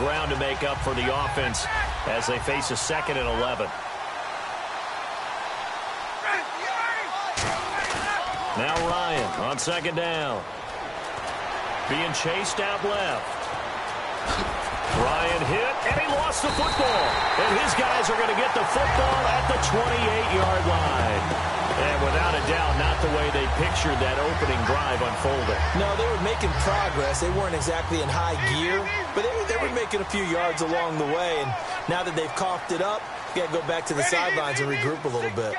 ground to make up for the offense as they face a 2nd and 11. Now Ryan on 2nd down. Being chased out left. Ryan hit, and he lost the football. And his guys are going to get the football at the 28-yard line. And without a doubt, not the way they pictured that opening drive unfolding. No, they were making progress. They weren't exactly in high gear, but they were making a few yards along the way. And now that they've coughed it up, you got to go back to the sidelines and regroup a little bit.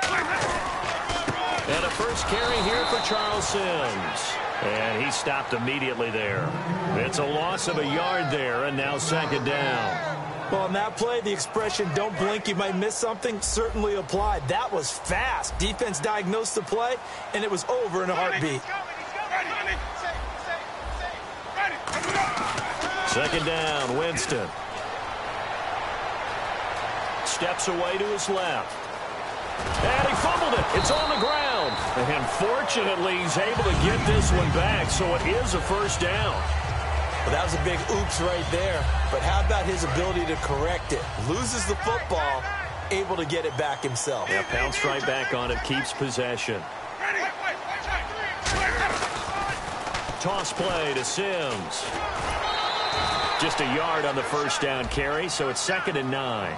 And a first carry here for Charles Sims. And he stopped immediately there. It's a loss of a yard there, and now 2nd down. Well, on that play, the expression, don't blink, you might miss something, certainly applied. That was fast. Defense diagnosed the play, and it was over in a heartbeat. 2nd down, Winston. Steps away to his left. And he fumbled it. It's on the ground. And fortunately, he's able to get this one back, so it is a first down. Well, that was a big oops right there. But how about his ability to correct it? Loses the football, able to get it back himself. Yeah, pounced right back on it, keeps possession. Toss play to Sims. Just a yard on the first down carry, so it's 2nd and 9.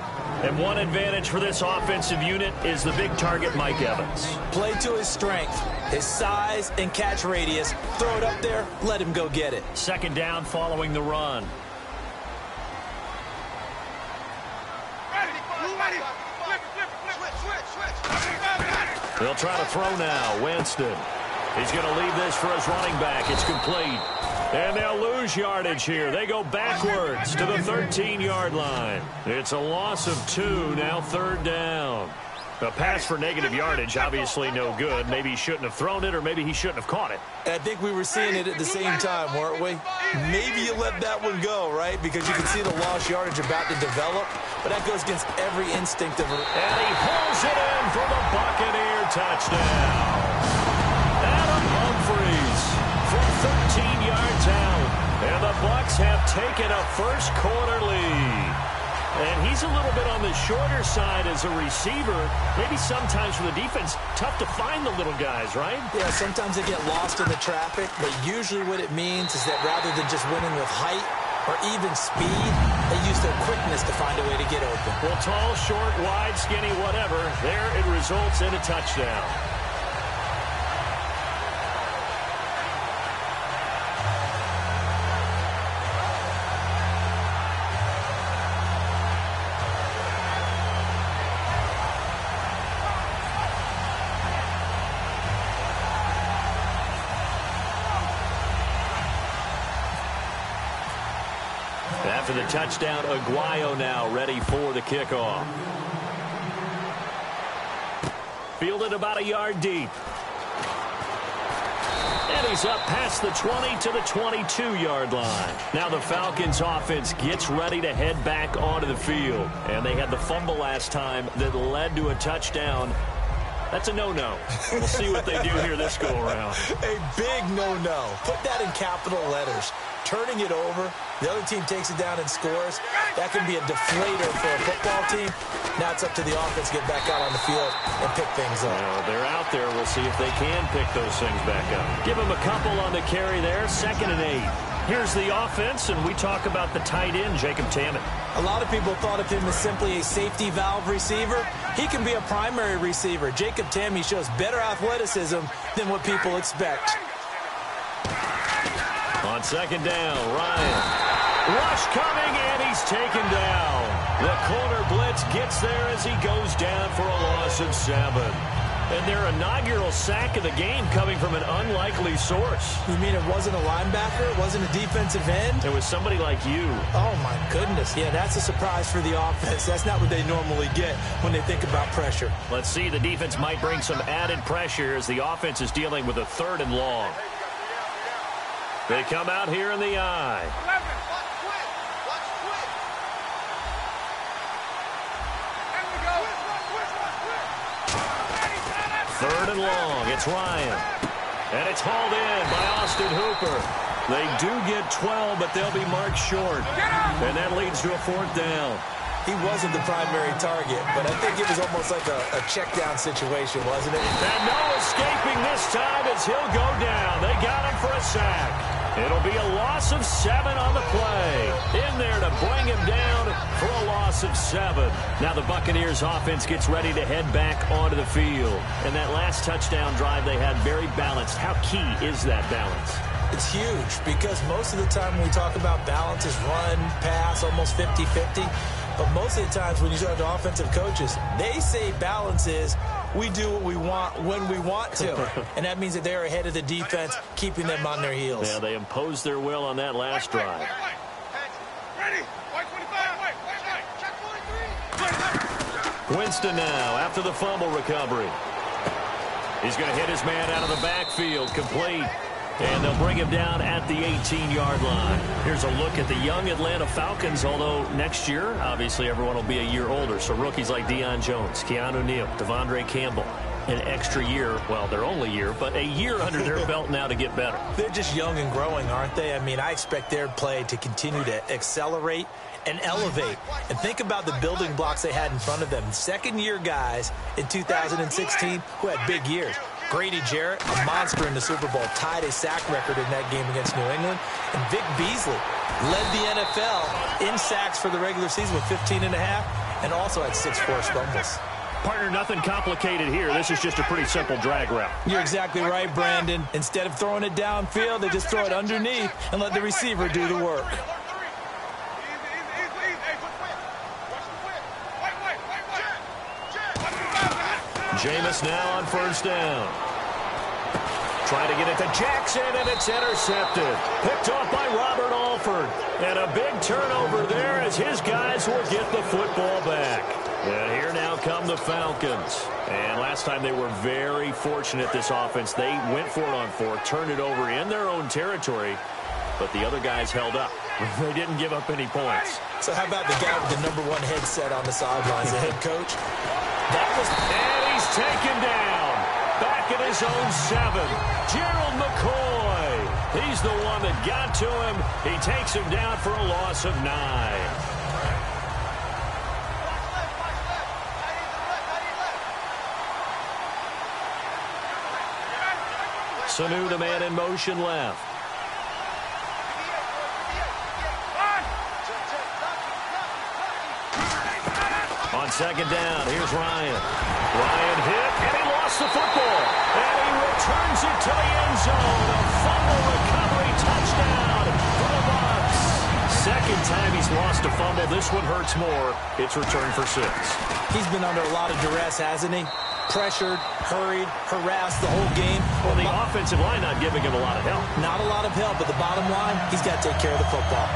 And one advantage for this offensive unit is the big target, Mike Evans. Play to his strength, his size and catch radius. Throw it up there, let him go get it. 2nd down following the run. They'll try to throw now. Winston. He's going to leave this for his running back. It's complete. And they'll lose yardage here. They go backwards to the 13-yard line. It's a loss of 2, now 3rd down. A pass for negative yardage, obviously no good. Maybe he shouldn't have thrown it, or maybe he shouldn't have caught it. I think we were seeing it at the same time, weren't we? Maybe you let that one go, right? Because you can see the lost yardage about to develop. But that goes against every instinct of it. And he pulls it in for the Buccaneer touchdown. Adam Humphries from 13 yards out. And the Bucs have taken a first-quarter lead. And he's a little bit on the shorter side as a receiver. Maybe sometimes for the defense, tough to find the little guys, right? Yeah, sometimes they get lost in the traffic, but usually what it means is that rather than just winning with height or even speed, they use their quickness to find a way to get open. Well, tall, short, wide, skinny, whatever, there it results in a touchdown. After the touchdown, Aguayo now ready for the kickoff. Fielded about a yard deep. And he's up past the 20 to the 22-yard line. Now the Falcons offense gets ready to head back onto the field. And they had the fumble last time that led to a touchdown. That's a no-no. We'll see what they do here this go-around. A big no-no. Put that in capital letters. Turning it over, the other team takes it down and scores. That can be a deflator for a football team. Now it's up to the offense to get back out on the field and pick things up. Well, they're out there. We'll see if they can pick those things back up. Give them a couple on the carry there. 2nd and 8. Here's the offense, and we talk about the tight end, Jacob Tammett. A lot of people thought of him as simply a safety valve receiver. He can be a primary receiver. Jacob Tammett shows better athleticism than what people expect. On 2nd down, Ryan. Rush coming, and he's taken down. The corner blitz gets there as he goes down for a loss of 7. And their inaugural sack of the game coming from an unlikely source. You mean it wasn't a linebacker? It wasn't a defensive end? It was somebody like you. Oh, my goodness. Yeah, that's a surprise for the offense. That's not what they normally get when they think about pressure. Let's see. The defense might bring some added pressure as the offense is dealing with a 3rd and long. They come out here in the eye. Third and long. It's Ryan. And it's hauled in by Austin Hooper. They do get 12, but they'll be marked short. And that leads to a 4th down. He wasn't the primary target, but I think it was almost like a check-down situation, wasn't it? And no escaping this time as he'll go down. They got him for a sack. It'll be a loss of 7 on the play. In there to bring him down for a loss of 7. Now the Buccaneers offense gets ready to head back onto the field. And that last touchdown drive they had very balanced. How key is that balance? It's huge because most of the time when we talk about balance is run, pass, almost 50-50. But most of the times when you talk to offensive coaches, they say balance is we do what we want when we want to. And that means that they're ahead of the defense, keeping them on their heels. Yeah, they imposed their will on that last drive. Winston now after the fumble recovery. He's going to hit his man out of the backfield, complete. And they'll bring him down at the 18-yard line. Here's a look at the young Atlanta Falcons, although next year, obviously, everyone will be a year older. So rookies like Deion Jones, Keanu Neal, Devondre Campbell, an extra year. Well, their only year, but a year under their belt now to get better. They're just young and growing, aren't they? I mean, I expect their play to continue to accelerate and elevate. And think about the building blocks they had in front of them. Second-year guys in 2016 who had big years. Grady Jarrett, a monster in the Super Bowl, tied a sack record in that game against New England. And Vic Beasley led the NFL in sacks for the regular season with 15 and a half and also had 6 forced fumbles. Partner, nothing complicated here. This is just a pretty simple drag route. You're exactly right, Brandon. Instead of throwing it downfield, they just throw it underneath and let the receiver do the work. Jameis now on 1st down. Trying to get it to Jackson, and it's intercepted. Picked off by Robert Alford. And a big turnover there as his guys will get the football back. And here now come the Falcons. And last time they were very fortunate, this offense. They went for it on 4th, turned it over in their own territory, but the other guys held up. They didn't give up any points. So how about the guy with the #1 headset on the sidelines, the head coach? That was... And he's taken down. Back at his own 7. Gerald McCoy. He's the one that got to him. He takes him down for a loss of 9. Sanu, the man in motion left. On 2nd down, here's Ryan. Ryan hit, and he lost the football. And he returns it to the end zone. A fumble recovery touchdown for the Bucs. 2nd time he's lost a fumble. This one hurts more. It's returned for 6. He's been under a lot of duress, hasn't he? Pressured, hurried, harassed the whole game. Well, the offensive line not giving him a lot of help. Not a lot of help, but the bottom line, he's got to take care of the football.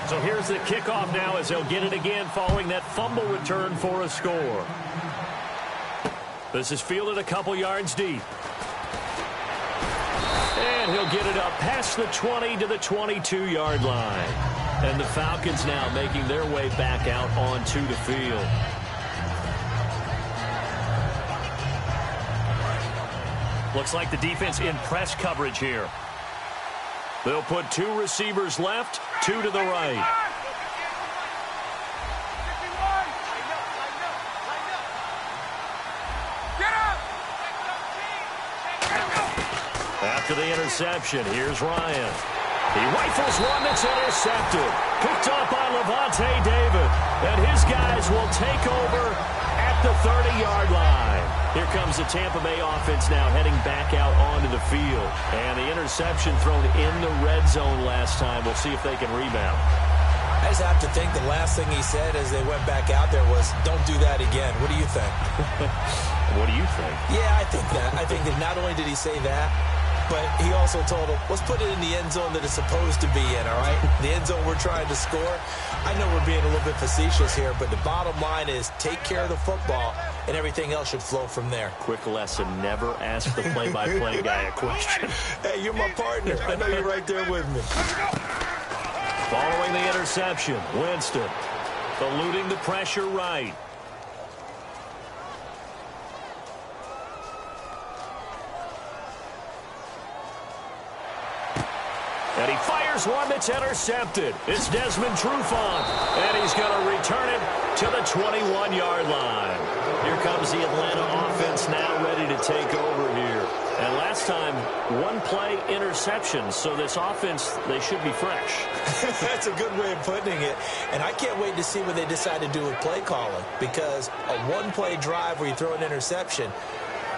So here's the kickoff now as they'll get it again following that fumble return for a score. This is fielded a couple yards deep. And he'll get it up past the 20 to the 22-yard line. And the Falcons now making their way back out onto the field. Looks like the defense in press coverage here. They'll put 2 receivers left, 2 to the right. After the interception, here's Ryan. He rifles one that's intercepted. Picked off by Levante David. And his guys will take over at the 30-yard line. Here comes the Tampa Bay offense now heading back out onto the field. And the interception thrown in the red zone last time. We'll see if they can rebound. I just have to think the last thing he said as they went back out there was, don't do that again. What do you think? What do you think? Yeah, I think that. I think that not only did he say that, but he also told him, let's put it in the end zone that it's supposed to be in, all right? The end zone we're trying to score. I know we're being a little bit facetious here, but the bottom line is take care of the football, and everything else should flow from there. Quick lesson, never ask the play-by-play guy a question. Hey, you're my partner. I know you're right there with me. Following the interception, Winston eluding the pressure right. And he fires one that's intercepted. It's Desmond Trufant, and he's going to return it to the 21-yard line. Here comes the Atlanta offense now ready to take over here. And last time, one-play interception, so this offense, they should be fresh. That's a good way of putting it. And I can't wait to see what they decide to do with play calling, because a one-play drive where you throw an interception,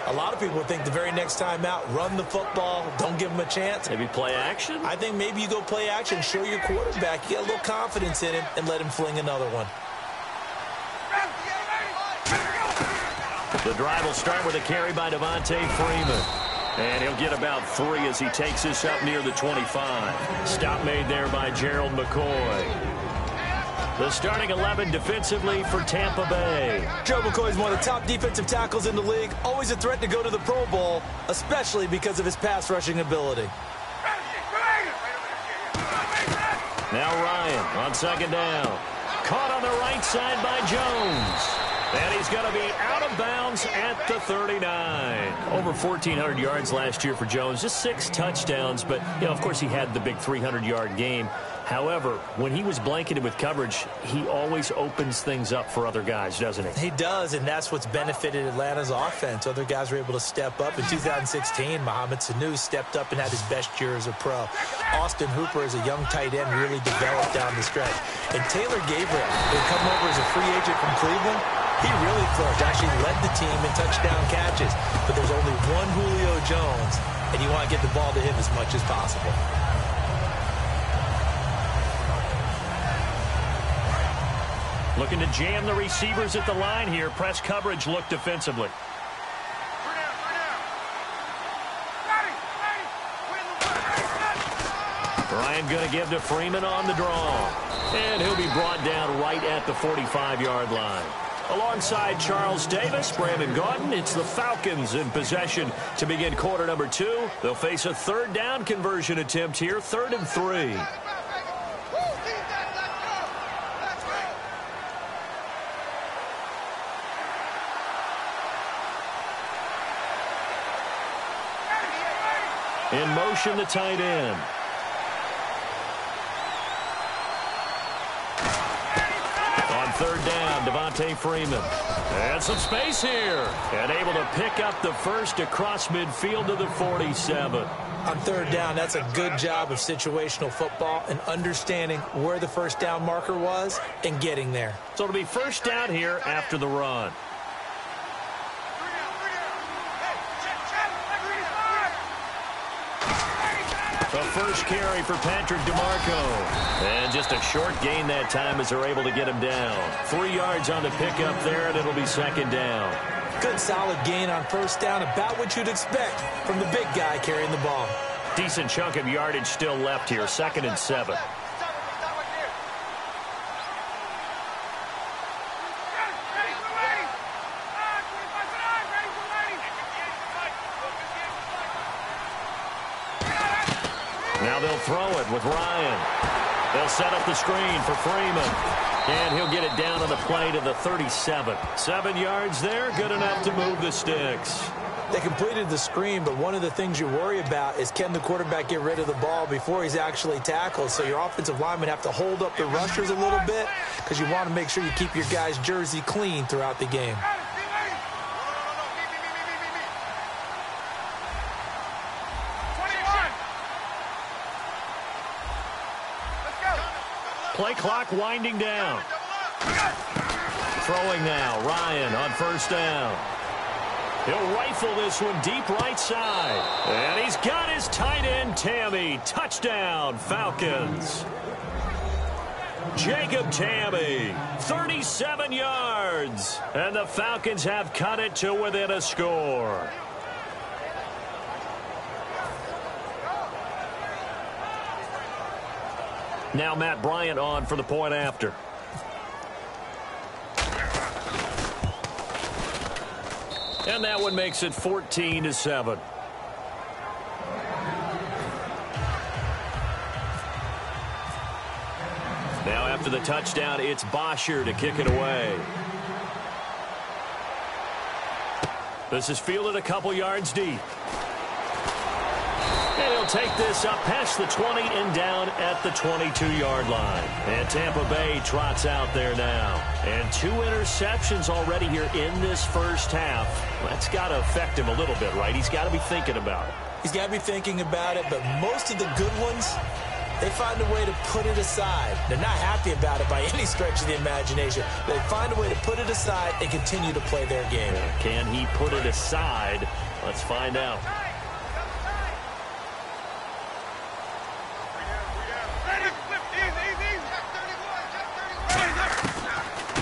a lot of people think the very next time out, run the football, don't give them a chance. Maybe play action? I think maybe you go play action, show your quarterback, you get a little confidence in him, and let him fling another one. The drive will start with a carry by Devontae Freeman. And he'll get about 3 as he takes this up near the 25. Stop made there by Gerald McCoy. The starting 11 defensively for Tampa Bay. Joe McCoy's one of the top defensive tackles in the league. Always a threat to go to the Pro Bowl, especially because of his pass rushing ability. Now Ryan on second down. Caught on the right side by Jones. And he's going to be out of bounds at the 39. Over 1,400 yards last year for Jones. Just 6 touchdowns, but, you know, of course he had the big 300-yard game. However, when he was blanketed with coverage, he always opens things up for other guys, doesn't he? He does, and that's what's benefited Atlanta's offense. Other guys were able to step up. In 2016, Mohamed Sanu stepped up and had his best year as a pro. Austin Hooper, as a young tight end, really developed down the stretch. And Taylor Gabriel, who had come over as a free agent from Cleveland, he really flourished, actually led the team in touchdown catches. But there's only one Julio Jones, and you want to get the ball to him as much as possible. Looking to jam the receivers at the line here. Press coverage look defensively. Ryan going to give to Freeman on the draw. And he'll be brought down right at the 45-yard line. Alongside Charles Davis, Brandon Gaudin, it's the Falcons in possession to begin quarter number 2. They'll face a third down conversion attempt here, 3rd and 3. In motion, the tight end. On third down, Devontae Freeman. And some space here. And able to pick up the first across midfield to the 47. On third down, that's a good job of situational football and understanding where the first down marker was and getting there. So it'll be first down here after the run. The first carry for Patrick DeMarco. And just a short gain that time as they're able to get him down. 3 yards on the pickup there, and it'll be second down. Good solid gain on first down, about what you'd expect from the big guy carrying the ball. Decent chunk of yardage still left here, 2nd and 7. Now they'll throw it with Ryan. They'll set up the screen for Freeman. And he'll get it down on the play to the 37. 7 yards there, good enough to move the sticks. They completed the screen, but one of the things you worry about is can the quarterback get rid of the ball before he's actually tackled? So your offensive linemen have to hold up the rushers a little bit because you want to make sure you keep your guy's jersey clean throughout the game. Play clock winding down. Throwing now, Ryan on first down. He'll rifle this one deep right side. And he's got his tight end, Tammy. Touchdown, Falcons. Jacob Tammy, 37 yards. And the Falcons have cut it to within a score. Now Matt Bryant on for the point after. And that one makes it 14-7. Now after the touchdown, it's Bosher to kick it away. This is fielded a couple yards deep. And he'll take this up past the 20 and down at the 22-yard line. And Tampa Bay trots out there now. And 2 interceptions already here in this first half. That's got to affect him a little bit, right? He's got to be thinking about it. He's got to be thinking about it, but most of the good ones, they find a way to put it aside. They're not happy about it by any stretch of the imagination. They find a way to put it aside and continue to play their game. Can he put it aside? Let's find out.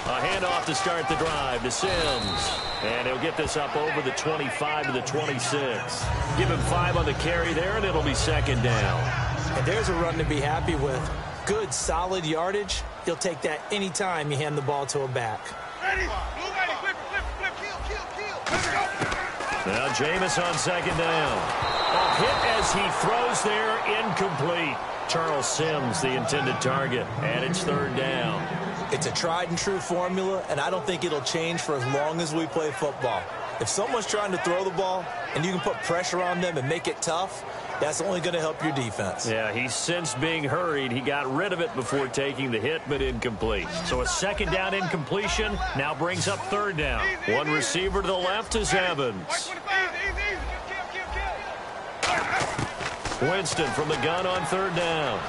A handoff to start the drive to Sims. And he'll get this up over the 25 to the 26. Give him 5 on the carry there, and it'll be second down. And there's a run to be happy with. Good, solid yardage. He'll take that anytime you hand the ball to a back. Now Jameis on second down. A hit as he throws there, incomplete. Charles Sims, the intended target, and it's third down. It's a tried-and-true formula, and I don't think it'll change for as long as we play football. If someone's trying to throw the ball and you can put pressure on them and make it tough, that's only going to help your defense. Yeah, he sensed being hurried. He got rid of it before taking the hit, but incomplete. So a second down incompletion now brings up third down. One receiver to the left is Evans. Winston from the gun on third down.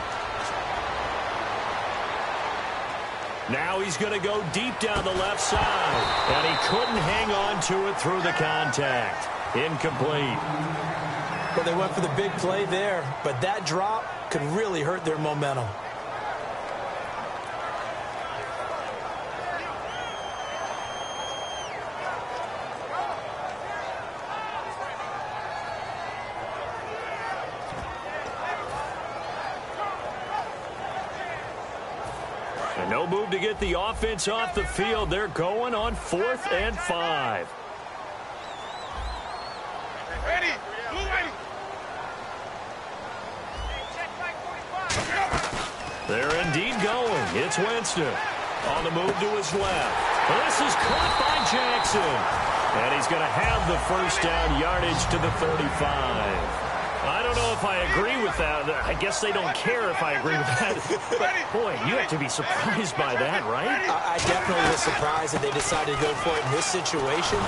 Now he's going to go deep down the left side. And he couldn't hang on to it through the contact. Incomplete. Well, they went for the big play there, but that drop could really hurt their momentum. And no move to get the offense off the field. They're going on 4th and 5. They're indeed going. It's Winston on the move to his left. This is caught by Jackson. And he's going to have the first down yardage to the 35. I don't know if I agree with that. I guess they don't care if I agree with that. But, boy, you have to be surprised by that, right? I definitely was surprised that they decided to go for it in this situation.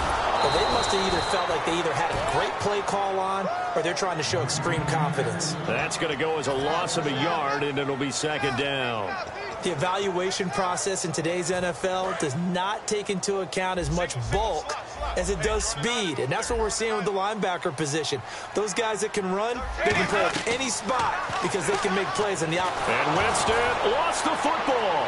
But they must have either felt like they either had a great play call on or they're trying to show extreme confidence. That's going to go as a loss of a yard, and it'll be second down. The evaluation process in today's NFL does not take into account as much bulk as it does speed. And that's what we're seeing with the linebacker position. Those guys that can run, they can play at any spot because they can make plays in the outfield. And Winston lost the football.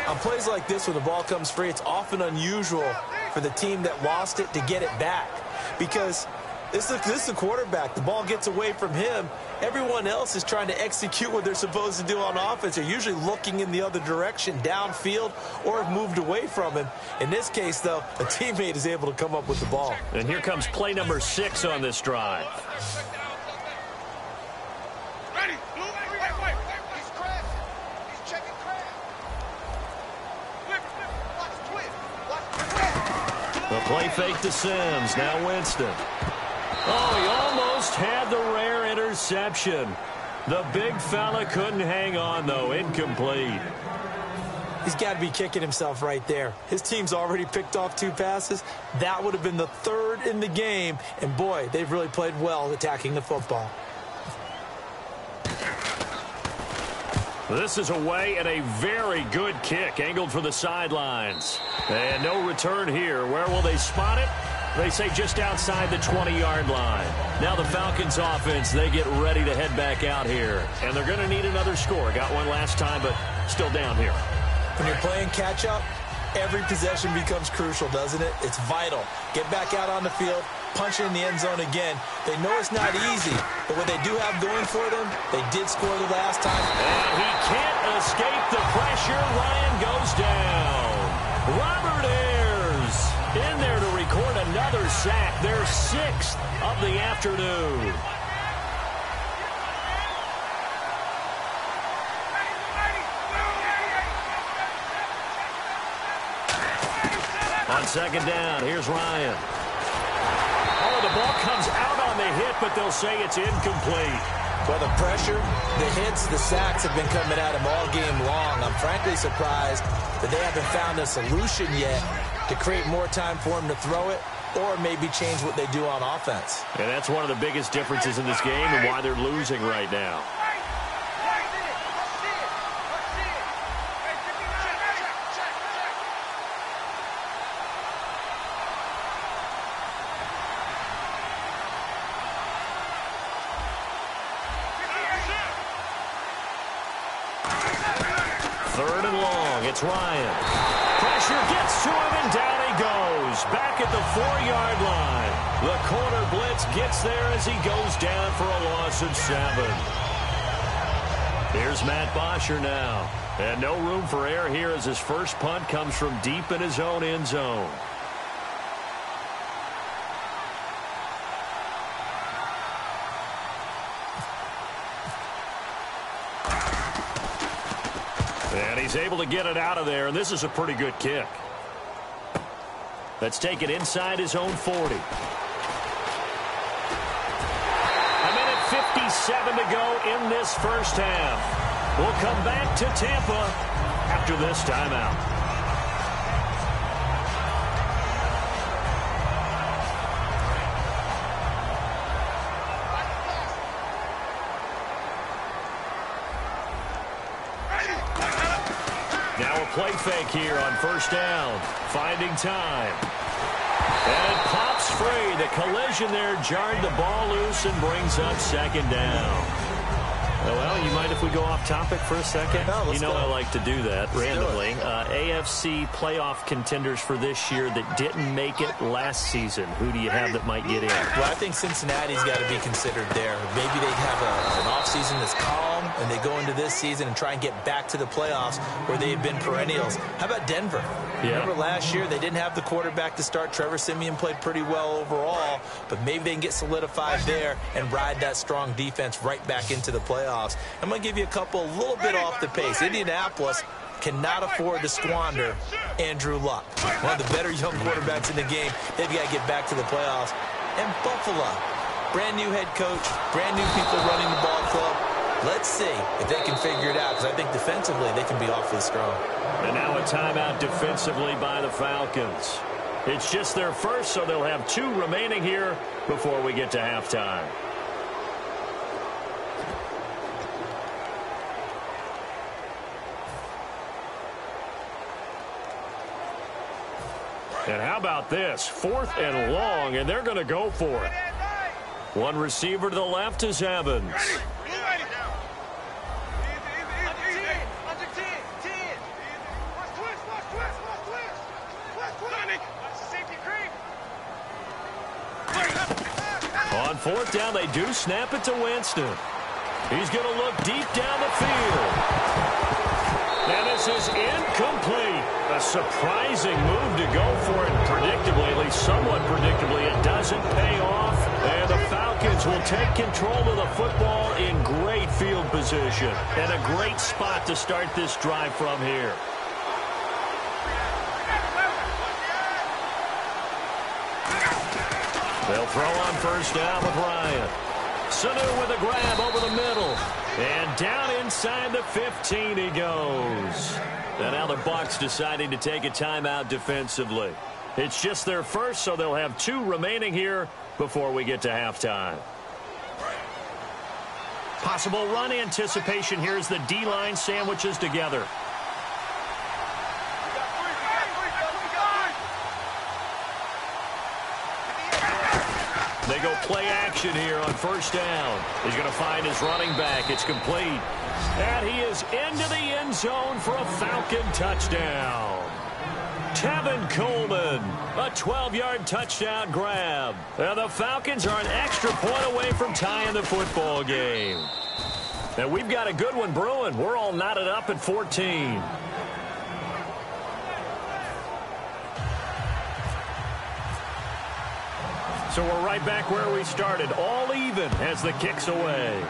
On plays like this, when the ball comes free, it's often unusual for the team that lost it to get it back. Because this is the quarterback. The ball gets away from him. Everyone else is trying to execute what they're supposed to do on offense. They're usually looking in the other direction, downfield, or have moved away from him. In this case, though, a teammate is able to come up with the ball. And here comes play number 6 on this drive. The play fake to Sims. Now Winston. Oh, he almost had the rare interception. The big fella couldn't hang on, though. Incomplete. He's got to be kicking himself right there. His team's already picked off 2 passes. That would have been the 3rd in the game. And, boy, they've really played well attacking the football. This is away and a very good kick angled for the sidelines. And no return here. Where will they spot it? They say just outside the 20-yard line. Now the Falcons offense, they get ready to head back out here. And they're going to need another score. Got one last time, but still down here. When you're playing catch-up, Every possession becomes crucial, doesn't it? It's vital. Get back out on the field, punch it in the end zone again. They know it's not easy, but what they do have going for them, they did score the last time. And he can't escape the pressure. Ryan goes down. Robert Ayers in there to record another sack. Their 6th of the afternoon. On second down, here's Ryan. Oh, the ball comes out on the hit, but they'll say it's incomplete. Well, the pressure, the hits, the sacks have been coming at him all game long. I'm frankly surprised that they haven't found a solution yet to create more time for him to throw it or maybe change what they do on offense. And that's one of the biggest differences in this game and why they're losing right now. Third and long, it's Ryan. Pressure gets to him, and down he goes. Back at the 4-yard line. The corner blitz gets there as he goes down for a loss of 7. Here's Matt Bosher now. And no room for error here as his first punt comes from deep in his own end zone. And he's able to get it out of there, and this is a pretty good kick. Let's take it inside his own 40. A minute 57 to go in this first half. We'll come back to Tampa after this timeout. Play fake here on first down. Finding time. And it pops free. The collision there jarred the ball loose and brings up second down. Well, you mind if we go off topic for a second? No, you know go. I like to do that randomly. AFC playoff contenders for this year that didn't make it last season. Who do you have that might get in? Well, I think Cincinnati's got to be considered there. Maybe they have an offseason that's calm, and they go into this season and try and get back to the playoffs where they've been perennials. How about Denver? Yeah. Remember last year they didn't have the quarterback to start. Trevor Siemian played pretty well overall, but maybe they can get solidified there and ride that strong defense right back into the playoffs. I'm going to give you a couple a little bit off the pace. Indianapolis cannot afford to squander Andrew Luck, one of the better young quarterbacks in the game. They've got to get back to the playoffs. And Buffalo, brand new head coach, brand new people running the ball club. Let's see if they can figure it out, because I think defensively they can be awfully strong. And now a timeout defensively by the Falcons. It's just their first, so they'll have 2 remaining here before we get to halftime. And how about this? 4th and long, and they're going to go for it. One receiver to the left is Evans. On 4th down, they do snap it to Winston. He's going to look deep down the field. And this is incomplete. A surprising move to go for it. Predictably, at least somewhat predictably, it doesn't pay off. And the Falcons will take control of the football in great field position. And a great spot to start this drive from here. They'll throw on first down with Ryan. Sanu with a grab over the middle. And down inside the 15 he goes. And now the Bucs deciding to take a timeout defensively. It's just their first, so they'll have 2 remaining here before we get to halftime. Possible run anticipation here as the D-line sandwiches together. They go play action here on first down. He's going to find his running back. It's complete. And he is into the end zone for a Falcon touchdown. Tevin Coleman, a 12-yard touchdown grab. And the Falcons are an extra point away from tying the football game. And we've got a good one brewing. We're all knotted up at 14. So we're right back where we started, all even as the kick's away.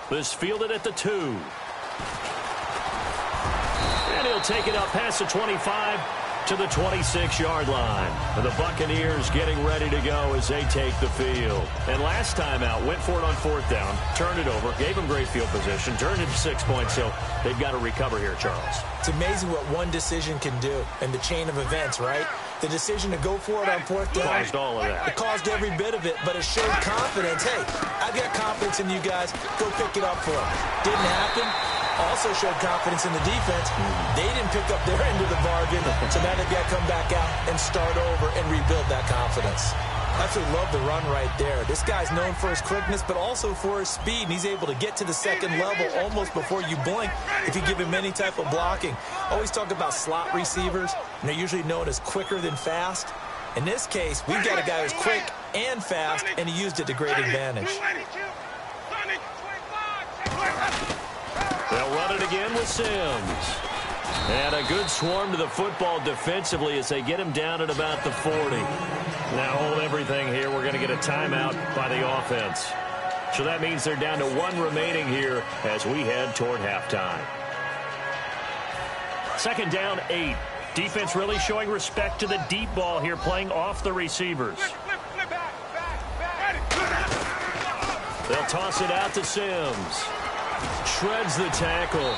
This fielded at the 2. And he'll take it up past the 25 to the 26-yard line. And the Buccaneers getting ready to go as they take the field. And last time out, went for it on 4th down, turned it over, gave them great field position, turned it to 6 points, so they've got to recover here, Charles. It's amazing what one decision can do in the chain of events, right? The decision to go for it on 4th down. Caused all of that. It caused every bit of it, but it showed confidence. Hey, I've got confidence in you guys. Go pick it up for them. Didn't happen. Also showed confidence in the defense. They didn't pick up their end of the bargain, so now they've got to come back out and start over and rebuild that confidence. I absolutely love the run right there. This guy's known for his quickness, but also for his speed, and he's able to get to the second level almost before you blink if you give him any type of blocking. Always talk about slot receivers, and they're usually known as quicker than fast. In this case, we've got a guy who's quick and fast, and he used it to great advantage. They'll run it again with Sims. And a good swarm to the football defensively as they get him down at about the 40. Now hold everything here. We're going to get a timeout by the offense. So that means they're down to 1 remaining here as we head toward halftime. 2nd down, 8. Defense really showing respect to the deep ball here, playing off the receivers. They'll toss it out to Sims. Shreds the tackle.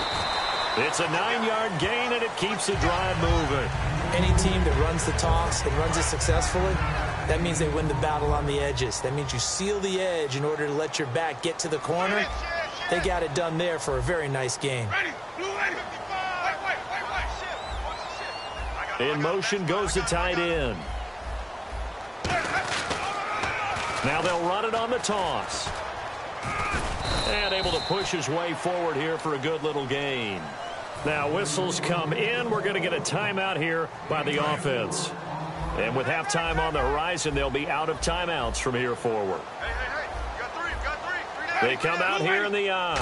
It's a 9-yard gain, and it keeps the drive moving. Any team that runs the toss and runs it successfully, that means they win the battle on the edges. That means you seal the edge in order to let your back get to the corner. They got it done there for a very nice gain. In motion goes the tight end. Now they'll run it on the toss. And able to push his way forward here for a good little gain. Now whistles come in. We're going to get a timeout here by the offense. And with halftime on the horizon, they'll be out of timeouts from here forward. They come out here in the eye.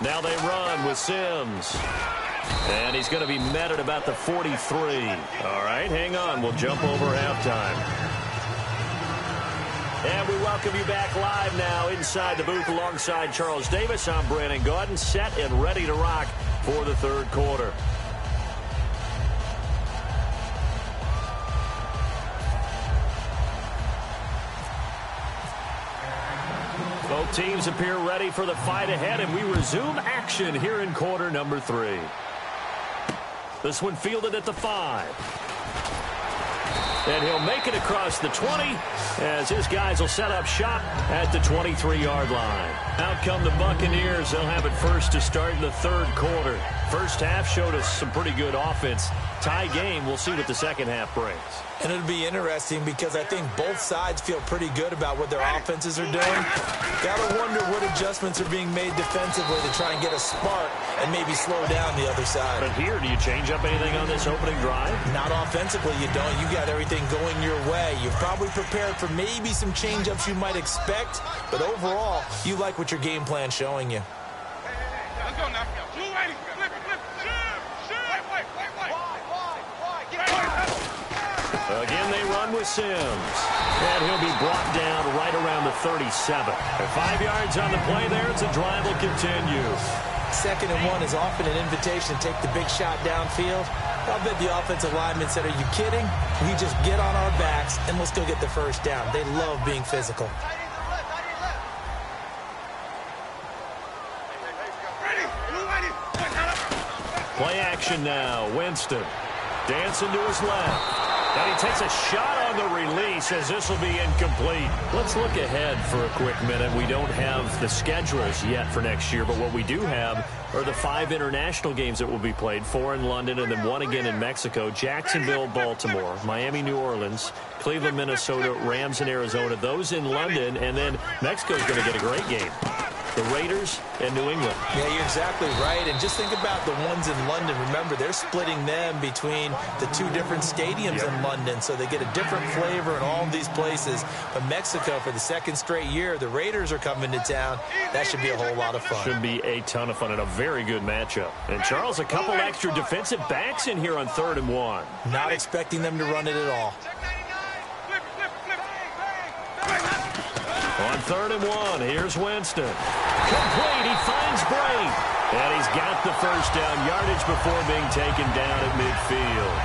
Now they run with Sims. And he's going to be met at about the 43. All right, hang on. We'll jump over halftime. And we welcome you back live now inside the booth alongside Charles Davis. I'm Brandon Gaudin, set and ready to rock for the 3rd quarter. Both teams appear ready for the fight ahead, and we resume action here in quarter number 3. This one fielded at the 5. And he'll make it across the 20 as his guys will set up shop at the 23-yard line. Out come the Buccaneers. They'll have it first to start in the 3rd quarter. First half showed us some pretty good offense. Tie game. We'll see what the second half brings. And it'll be interesting because I think both sides feel pretty good about what their offenses are doing. Gotta wonder what adjustments are being made defensively to try and get a spark and maybe slow down the other side. But here, do you change up anything on this opening drive? Not offensively, you don't. You got everything going your way. You've probably prepared for maybe some change-ups you might expect, but overall, you like what your game plan's showing you. Let's go now. Again, they run with Sims. And he'll be brought down right around the 37. At 5 yards on the play there, it's a drive will continue. 2nd and 1 is often an invitation to take the big shot downfield. I'll bet the offensive lineman said, are you kidding? We just get on our backs and let's go get the first down. They love being physical. Play action now. Winston dancing to his left. And he takes a shot on the release as this will be incomplete. Let's look ahead for a quick minute. We don't have the schedules yet for next year, but what we do have are the 5 international games that will be played, 4 in London and then 1 again in Mexico, Jacksonville, Baltimore, Miami, New Orleans, Cleveland, Minnesota, Rams in Arizona, those in London, and then Mexico's going to get a great game. the Raiders and New England. Yeah, you're exactly right. And just think about the ones in London. Remember, they're splitting them between the two different stadiums in London, so they get a different flavor in all of these places. But Mexico, for the second straight year, the Raiders are coming to town. That should be a whole lot of fun. Should be a ton of fun and a very good matchup. And, Charles, a couple extra defensive backs in here on 3rd and 1. Not expecting them to run it at all. On 3rd and 1, here's Winston. Complete, he finds Bray. And he's got the first down yardage before being taken down at midfield.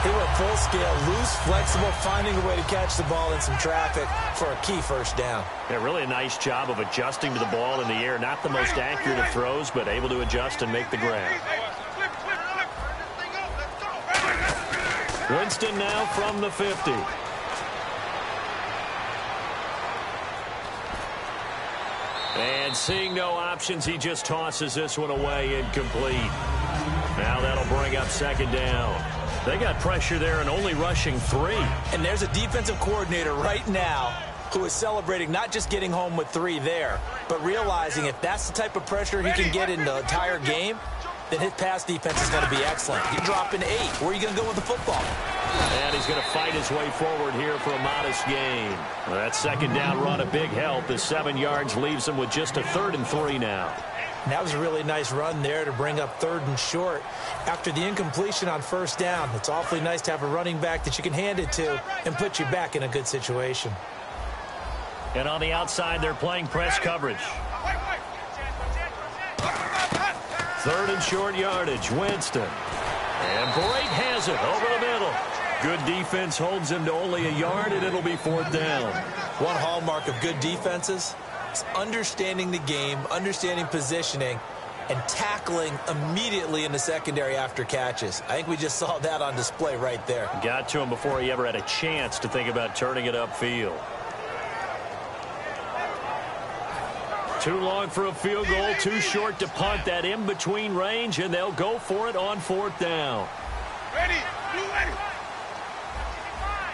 He went full scale, loose, flexible, finding a way to catch the ball in some traffic for a key first down. Yeah, really a nice job of adjusting to the ball in the air. Not the most accurate of throws, but able to adjust and make the grab. Winston now from the 50. And seeing no options, he just tosses this one away, incomplete. Now that'll bring up 2nd down. They got pressure there and only rushing 3. And there's a defensive coordinator right now who is celebrating not just getting home with 3 there, but realizing if that's the type of pressure he can get in the entire game, then his pass defense is going to be excellent. You're dropping 8. Where are you going to go with the football? And he's going to fight his way forward here for a modest gain. Well, that 2nd down run a big help as 7 yards leaves him with just a 3rd and 3 now. And that was a really nice run there to bring up 3rd and short. After the incompletion on 1st down, it's awfully nice to have a running back that you can hand it to and put you back in a good situation. And on the outside, they're playing press coverage. 3rd and short yardage, Winston. And Bray has it over the middle. Good defense holds him to only a yard, and it'll be 4th down. One hallmark of good defenses is understanding the game, understanding positioning, and tackling immediately in the secondary after catches. I think we just saw that on display right there. Got to him before he ever had a chance to think about turning it upfield. Too long for a field goal, too short to punt. That in-between range, and they'll go for it on 4th down. Ready, you ready.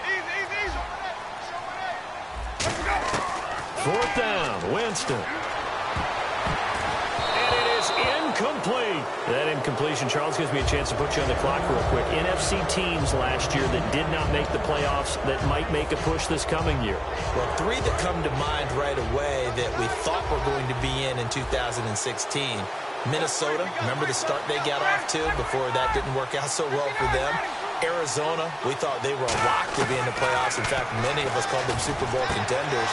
Easy. Let's go. 4th down, Winston. And it is incomplete. That incompletion, Charles, gives me a chance to put you on the clock real quick. NFC teams last year that did not make the playoffs that might make a push this coming year. Well, 3 that come to mind right away that we thought were going to be in 2016. Minnesota, remember the start they got off to before that didn't work out so well for them. Arizona, we thought they were a lock to be in the playoffs. In fact, many of us called them Super Bowl contenders.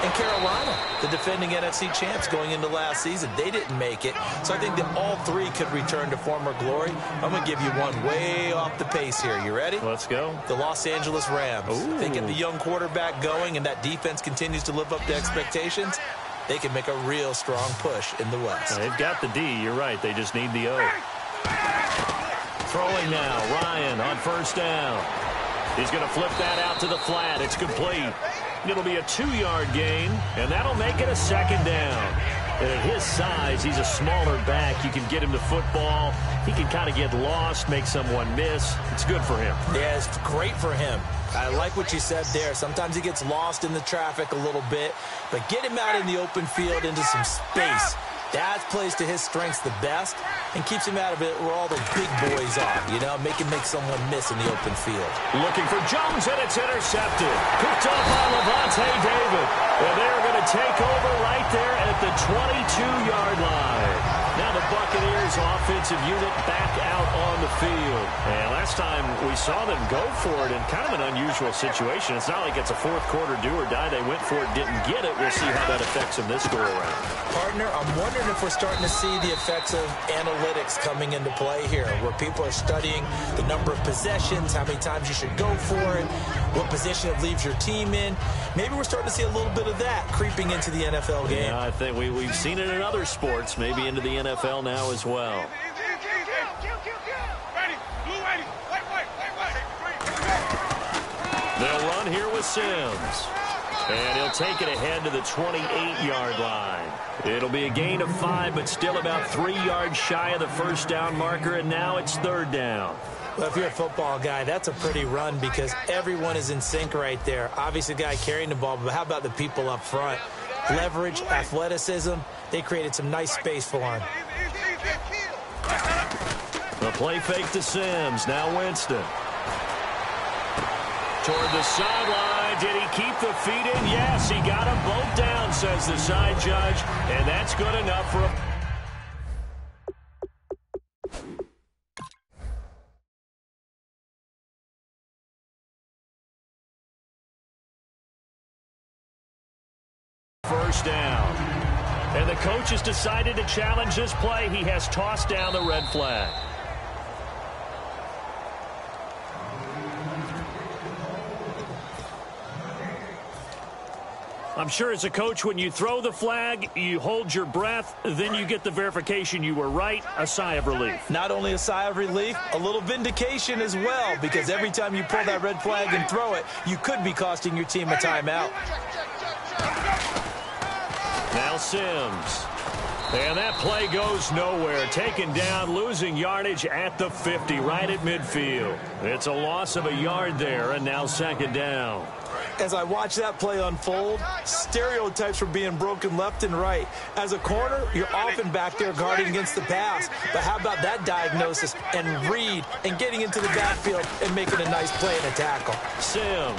And Carolina, the defending NFC champs going into last season, they didn't make it. So I think that all 3 could return to former glory. I'm going to give you one way off the pace here. You ready? Let's go. The Los Angeles Rams. Ooh. They get the young quarterback going, and that defense continues to live up to expectations. They can make a real strong push in the West. They've got the D. You're right. They just need the O. Throwing now, Ryan on 1st down. He's going to flip that out to the flat. It's complete. It'll be a 2-yard gain, and that'll make it a 2nd down. And at his size, he's a smaller back. You can get him to football. He can kind of get lost, make someone miss. It's good for him. Yeah, it's great for him. I like what you said there. Sometimes he gets lost in the traffic a little bit, but get him out in the open field into some space. That plays to his strengths the best and keeps him out of it where all the big boys are, you know, make someone miss in the open field. Looking for Jones, and it's intercepted. Picked off by Levante David. And they're going to take over right there at the 22-yard line. Now the Buccaneers offensive unit back out on the field. And last time we saw them go for it in kind of an unusual situation. It's not like it's a 4th quarter do or die. They went for it, didn't get it. We'll see how that affects them this go-around. Partner, I'm wondering if we're starting to see the effects of analytics coming into play here, where people are studying the number of possessions, how many times you should go for it, what position it leaves your team in. Maybe we're starting to see a little bit of that creeping into the NFL game. Yeah, I think we've seen it in other sports, maybe into the NFL now as well. They'll run here with Sims. And he'll take it ahead to the 28-yard line. It'll be a gain of 5, but still about 3 yards shy of the 1st down marker, and now it's 3rd down. Well, if you're a football guy, that's a pretty run because everyone is in sync right there. Obviously, the guy carrying the ball, but how about the people up front? leverage, athleticism. They created some nice space for him. The play fake to Sims. Now Winston. Toward the sideline. Did he keep the feet in? Yes, he got them both down, says the side judge. And that's good enough for a... first down. And the coach has decided to challenge this play. He has tossed down the red flag. I'm sure as a coach, when you throw the flag, you hold your breath, then you get the verification you were right, a sigh of relief. Not only a sigh of relief, a little vindication as well, because every time you pull that red flag and throw it, you could be costing your team a timeout. Now Sims. And that play goes nowhere. Taken down, losing yardage at the 50, right at midfield. It's a loss of a yard there, and now second down. As I watch that play unfold, stereotypes were being broken left and right. As a corner, you're often back there guarding against the pass. But how about that diagnosis and read and getting into the backfield and making a nice play and a tackle? Sims.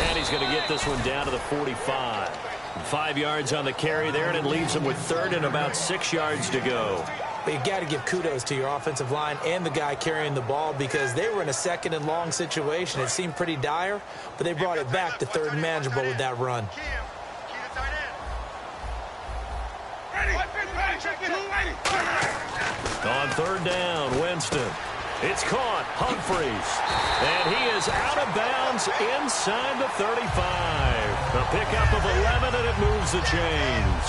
And he's going to get this one down to the 45. 5 yards on the carry there, and it leaves him with third and about 6 yards to go. But you got to give kudos to your offensive line and the guy carrying the ball, because they were in a second and long situation. It seemed pretty dire, but they brought it back to third and manageable with that run. On third down, Winston. It's caught, Humphreys. And he is out of bounds inside the 35. A pickup of 11, and it moves the chains.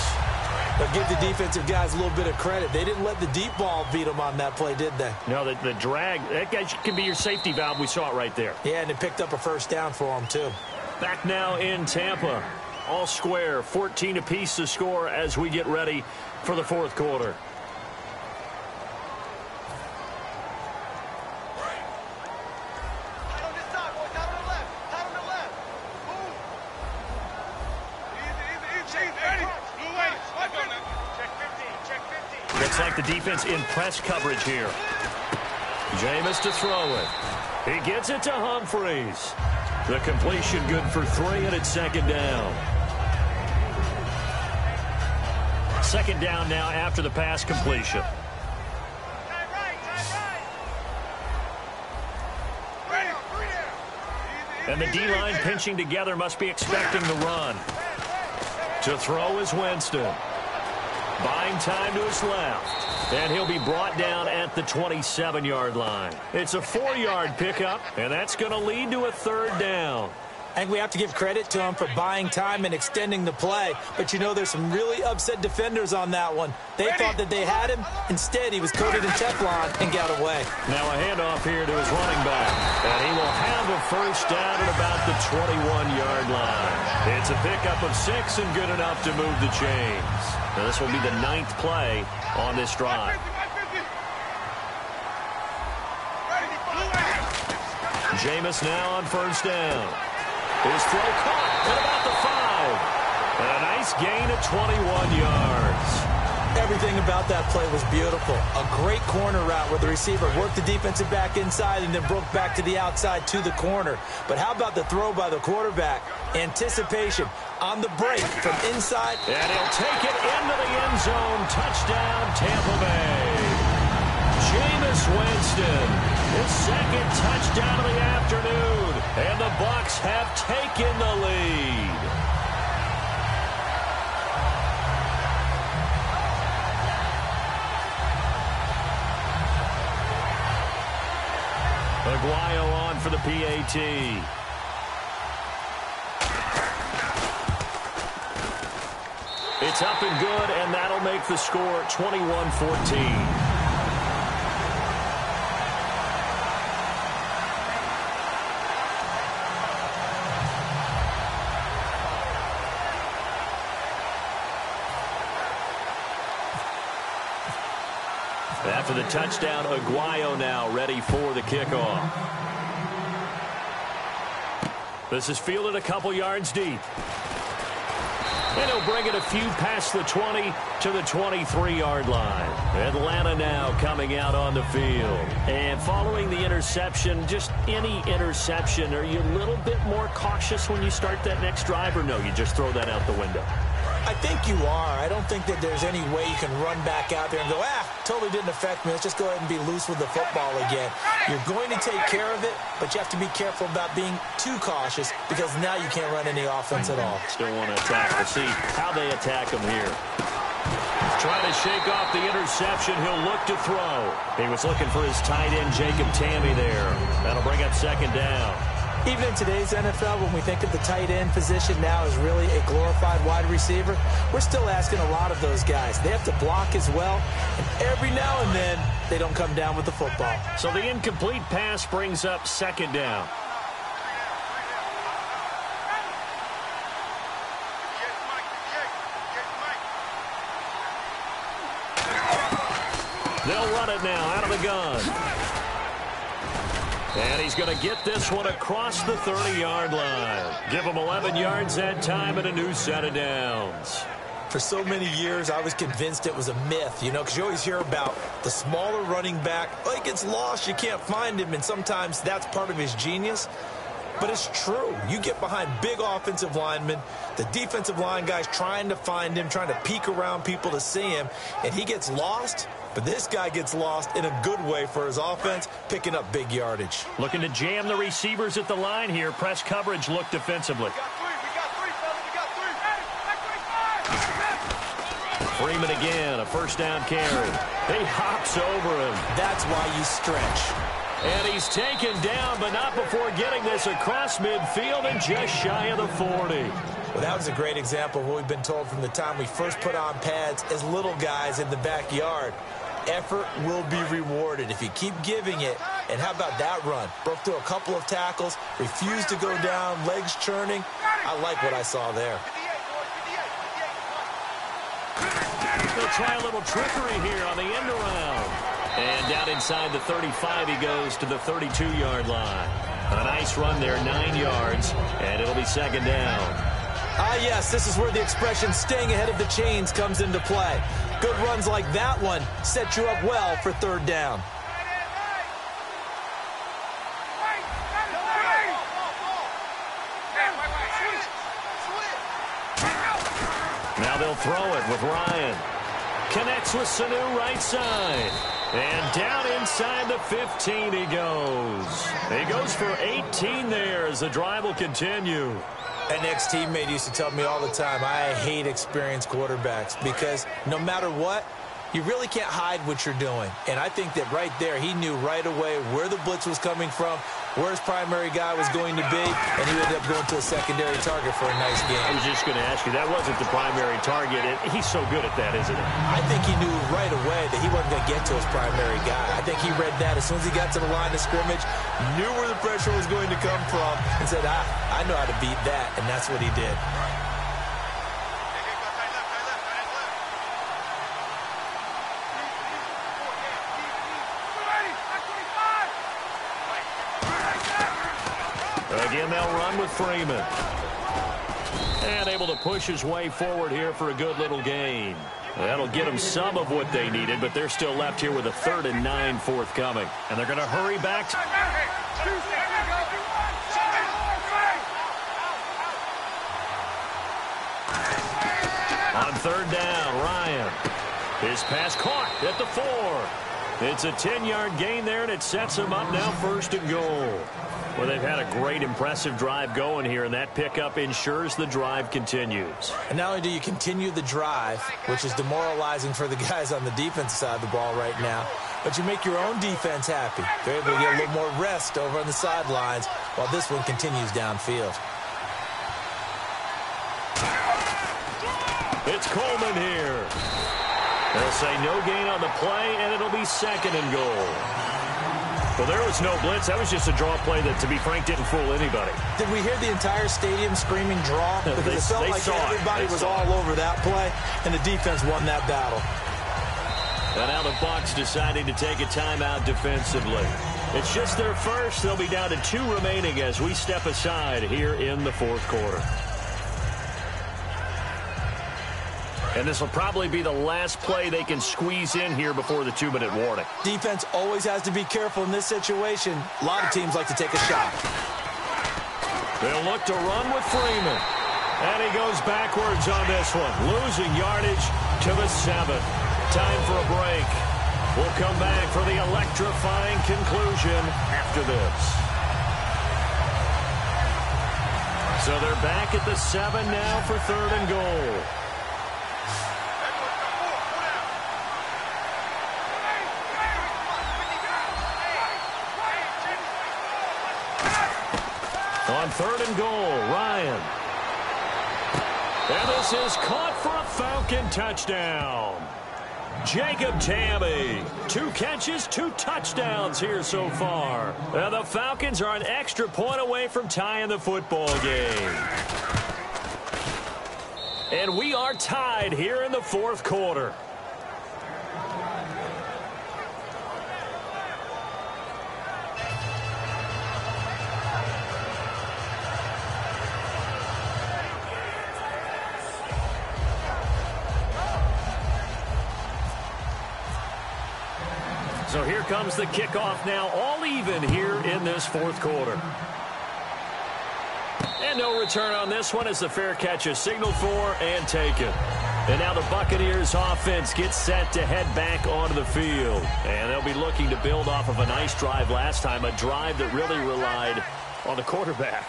But give the defensive guys a little bit of credit. They didn't let the deep ball beat them on that play, did they? No, the drag, that guy can be your safety valve. We saw it right there. Yeah, and it picked up a first down for them, too. Back now in Tampa. All square, 14 apiece to score as we get ready for the fourth quarter. Looks like the defense in press coverage here. Jameis to throw it. He gets it to Humphreys. The completion good for 3, and it's second down. Second down now after the pass completion. And the D-line pinching together, must be expecting the run. To throw is Winston. Buying time to his left. And he'll be brought down at the 27-yard line. It's a 4-yard pickup, and that's going to lead to a third down. I think we have to give credit to him for buying time and extending the play. But, you know, there's some really upset defenders on that one. They thought that they had him. Instead, he was coated in Teflon and got away. Now a handoff here to his running back. And he will have a first down at about the 21-yard line. It's a pickup of 6 and good enough to move the chains. Now this will be the 9th play on this drive. Jameis now on first down. His throw caught at about the 5. And a nice gain of 21 yards. Everything about that play was beautiful. A great corner route where the receiver worked the defensive back inside and then broke back to the outside to the corner. But how about the throw by the quarterback? Anticipation on the break from inside. And he'll take it into the end zone. Touchdown, Tampa Bay. Jameis Winston, his second touchdown of the afternoon. And the Bucs have taken the lead. Aguayo on for the PAT. It's up and good, and that'll make the score 21-14. After the touchdown, Aguayo now ready for the kickoff. This is fielded a couple yards deep. And he'll bring it a few past the 20 to the 23-yard line. Atlanta now coming out on the field. And following the interception, just any interception, are you a little bit more cautious when you start that next drive, or no, you just throw that out the window? I think you are. I don't think that there's any way you can run back out there and go, totally didn't affect me. Let's just go ahead and be loose with the football again. You're going to take care of it, but you have to be careful about being too cautious because now you can't run any offense at all. Still want to attack. We'll see how they attack him here. Trying to shake off the interception. He'll look to throw. He was looking for his tight end, Jacob Tammy, there. That'll bring up second down. Even in today's NFL, when we think of the tight end position now as really a glorified wide receiver, we're still asking a lot of those guys. They have to block as well, and every now and then, they don't come down with the football. So the incomplete pass brings up second down. They'll run it now out of the gun. And he's going to get this one across the 30-yard line. Give him 11 yards that time and a new set of downs. For so many years, I was convinced it was a myth, because you always hear about the smaller running back. Oh, he gets lost, you can't find him, and sometimes that's part of his genius. But it's true. You get behind big offensive linemen, the defensive line guys trying to find him, trying to peek around people to see him, and he gets lost. But this guy gets lost in a good way for his offense, picking up big yardage. Looking to jam the receivers at the line here. Press coverage look defensively. Freeman again, a first down carry. He hops over him. That's why you stretch. And he's taken down, but not before getting this across midfield and just shy of the 40. Well, that was a great example of what we've been told from the time we first put on pads as little guys in the backyard. Effort will be rewarded if you keep giving it. And how about that run? Broke through a couple of tackles, refused to go down, legs churning. I like what I saw there. They'll try a little trickery here on the end around. And down inside the 35, he goes to the 32-yard line. A nice run there, 9 yards, and it'll be second down. Yes, this is where the expression staying ahead of the chains comes into play. Good runs like that one set you up well for third down. Now they'll throw it with Ryan. Connects with Sanu right side. And down inside the 15 he goes. He goes for 18 there as the drive will continue. An ex-teammate used to tell me all the time, I hate experienced quarterbacks because no matter what, you really can't hide what you're doing. And I think that right there, he knew right away where the blitz was coming from, where his primary guy was going to be, and he ended up going to a secondary target for a nice game. I was just going to ask you, that wasn't the primary target. He's so good at that, isn't he? I think he knew right away that he wasn't going to get to his primary guy. I think he read that as soon as he got to the line of scrimmage, knew where the pressure was going to come from, and said, I know how to beat that, and that's what he did. Again, they'll run with Freeman. And able to push his way forward here for a good little gain. That'll get them some of what they needed, but they're still left here with a 3rd and 9 forthcoming. And they're going to hurry back. On 3rd down, Ryan. His pass caught at the 4. It's a 10-yard gain there, and it sets him up now 1st and goal. Well, they've had a great, impressive drive going here, and that pickup ensures the drive continues. And not only do you continue the drive, which is demoralizing for the guys on the defensive side of the ball right now, but you make your own defense happy. They're able to get a little more rest over on the sidelines while this one continues downfield. It's Coleman here. They'll say no gain on the play, and it'll be 2nd and goal. Well, there was no blitz. That was just a draw play that, to be frank, didn't fool anybody. Did we hear the entire stadium screaming draw? Because it felt like everybody was all over that play, and the defense won that battle. And now the Bucs deciding to take a timeout defensively. It's just their first. They'll be down to 2 remaining as we step aside here in the 4th quarter. And this will probably be the last play they can squeeze in here before the 2-minute warning. Defense always has to be careful in this situation. A lot of teams like to take a shot. They'll look to run with Freeman. And he goes backwards on this one, losing yardage to the 7. Time for a break. We'll come back for the electrifying conclusion after this. So they're back at the 7 now for 3rd and goal. On 3rd and goal, Ryan. And this is caught for a Falcon touchdown. Jacob Tamme, 2 catches, 2 touchdowns here so far. And the Falcons are an extra point away from tying the football game. And we are tied here in the 4th quarter. So here comes the kickoff now, all even here in this 4th quarter. And no return on this one as the fair catch is signaled for and taken. And now the Buccaneers offense gets set to head back onto the field. And they'll be looking to build off of a nice drive last time, a drive that really relied on the quarterback.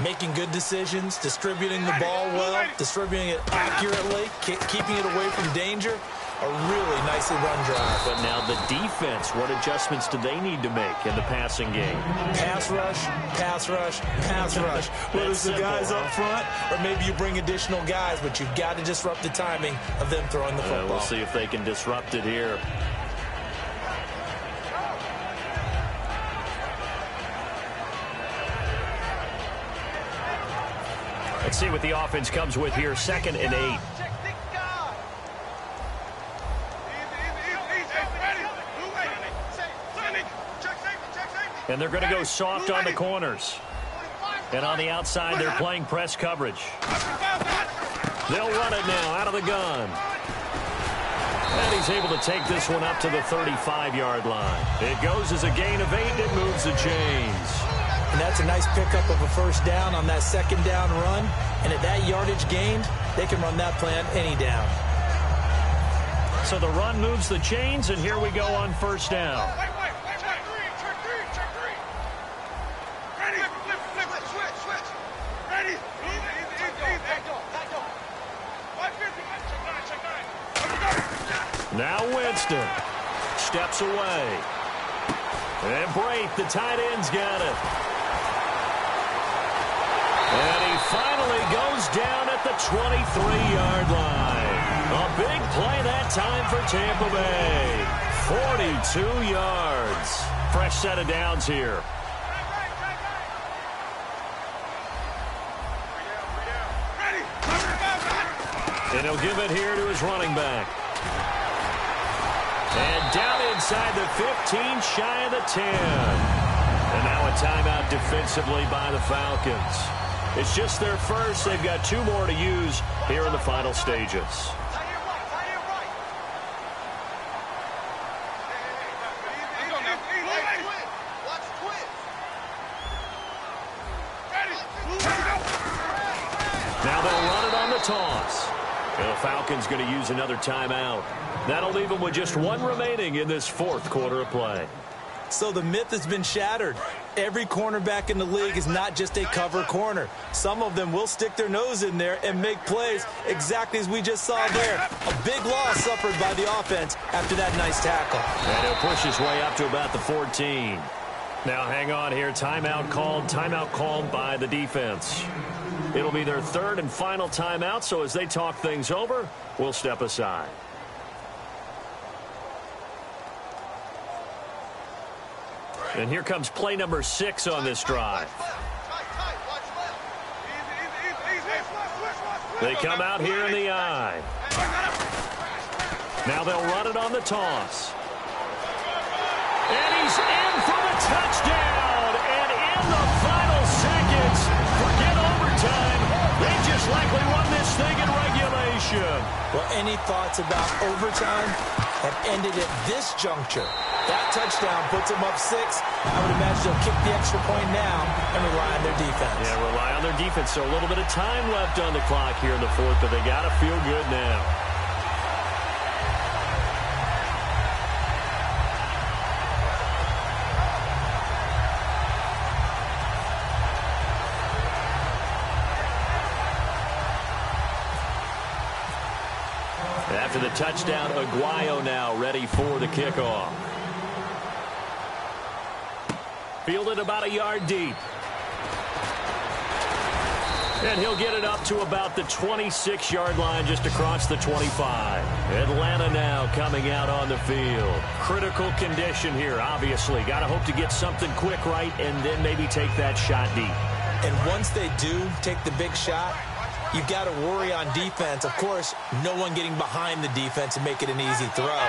Making good decisions, distributing the ball well, distributing it accurately, keeping it away from danger. A really nicely run drive. But now the defense, what adjustments do they need to make in the passing game? Pass rush, pass rush, pass rush. Whether it's the guys up front or maybe you bring additional guys, but you've got to disrupt the timing of them throwing the football. We'll see if they can disrupt it here. Let's see what the offense comes with here. 2nd and 8. And they're going to go soft on the corners. And on the outside, they're playing press coverage. They'll run it now out of the gun. And he's able to take this one up to the 35-yard line. It goes as a gain of 8. It moves the chains. And that's a nice pickup of a 1st down on that 2nd down run. And at that yardage gained, they can run that play on any down. So the run moves the chains, and here we go on 1st down. Now Winston steps away. And Brate, the tight end's got it. And he finally goes down at the 23-yard line. A big play that time for Tampa Bay. 42 yards. Fresh set of downs here. And he'll give it here to his running back. And down inside the 15, shy of the 10. And now a timeout defensively by the Falcons. It's just their first. They've got 2 more to use here in the final stages. Now they'll run it on the toss. And the Falcons going to use another timeout. That'll leave them with just 1 remaining in this 4th quarter of play. So the myth has been shattered. Every cornerback in the league is not just a cover corner. Some of them will stick their nose in there and make plays exactly as we just saw there. A big loss suffered by the offense after that nice tackle. And he'll push his way up to about the 14. Now hang on here. Timeout called by the defense. It'll be their 3rd and final timeout, so as they talk things over, we'll step aside. And here comes play number 6 on this drive. They come out here in the eye. Now they'll run it on the toss. And he's in for the touchdown. And in the final seconds, forget overtime. They just likely won this thing in regulation. celebration. Well, any thoughts about overtime have ended at this juncture. That touchdown puts them up 6. I would imagine they'll kick the extra point now and rely on their defense. Yeah, rely on their defense. So a little bit of time left on the clock here in the fourth, but they got to feel good now. After the touchdown, Aguayo now ready for the kickoff. Fielded about a yard deep. And he'll get it up to about the 26-yard line, just across the 25. Atlanta now coming out on the field. Critical condition here, obviously. Got to hope to get something quick right and then maybe take that shot deep. And once they do take the big shot, you've got to worry on defense. Of course, no one getting behind the defense and make it an easy throw.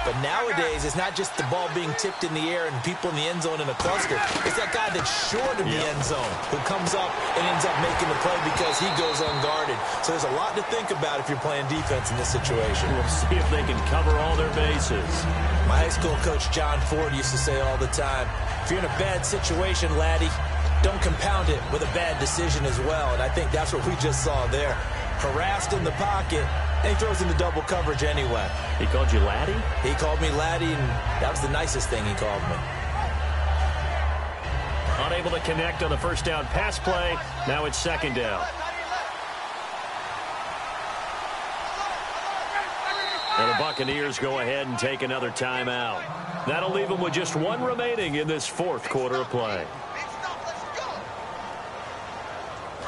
But nowadays, it's not just the ball being tipped in the air and people in the end zone in a cluster. It's that guy that's short of the end zone who comes up and ends up making the play because he goes unguarded. So there's a lot to think about if you're playing defense in this situation. We'll see if they can cover all their bases. My high school coach, John Ford, used to say all the time, if you're in a bad situation, laddie, don't compound it with a bad decision as well. And I think that's what we just saw there. Harassed in the pocket, and he throws into double coverage anyway. He called you laddie? He called me laddie, and that was the nicest thing he called me. Unable to connect on the first down pass play. Now it's second down. And the Buccaneers go ahead and take another timeout. That'll leave them with just one remaining in this fourth quarter of play.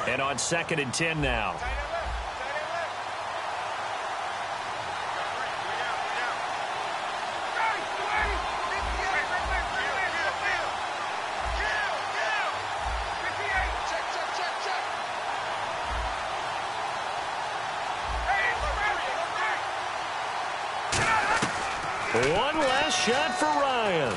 And on 2nd and 10 now. One last shot for Ryan.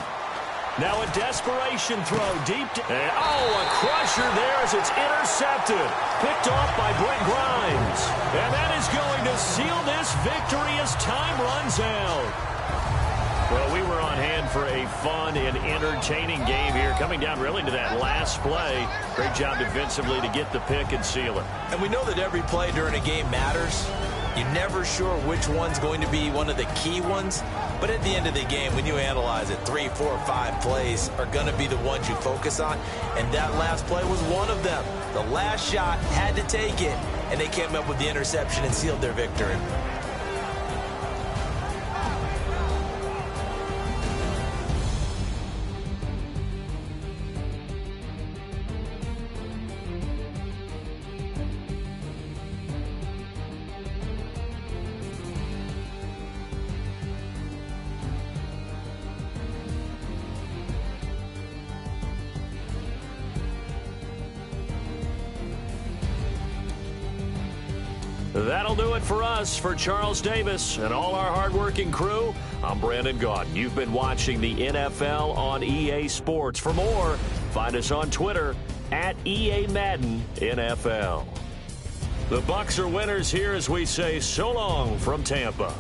Now a desperation throw deep. A crusher there as it's intercepted. Picked off by Brent Grimes. And that is going to seal this victory as time runs out. Well, we were on hand for a fun and entertaining game here. Coming down really to that last play. Great job defensively to get the pick and seal it. And we know that every play during a game matters. You're never sure which one's going to be one of the key ones. But at the end of the game, when you analyze it, 3, 4, 5 plays are going to be the ones you focus on. And that last play was one of them. The last shot had to take it, and they came up with the interception and sealed their victory. That'll do it for us. For Charles Davis and all our hardworking crew, I'm Brandon Gaudin. You've been watching the NFL on EA Sports. For more, find us on Twitter at EA Madden NFL. The Bucs are winners here as we say so long from Tampa.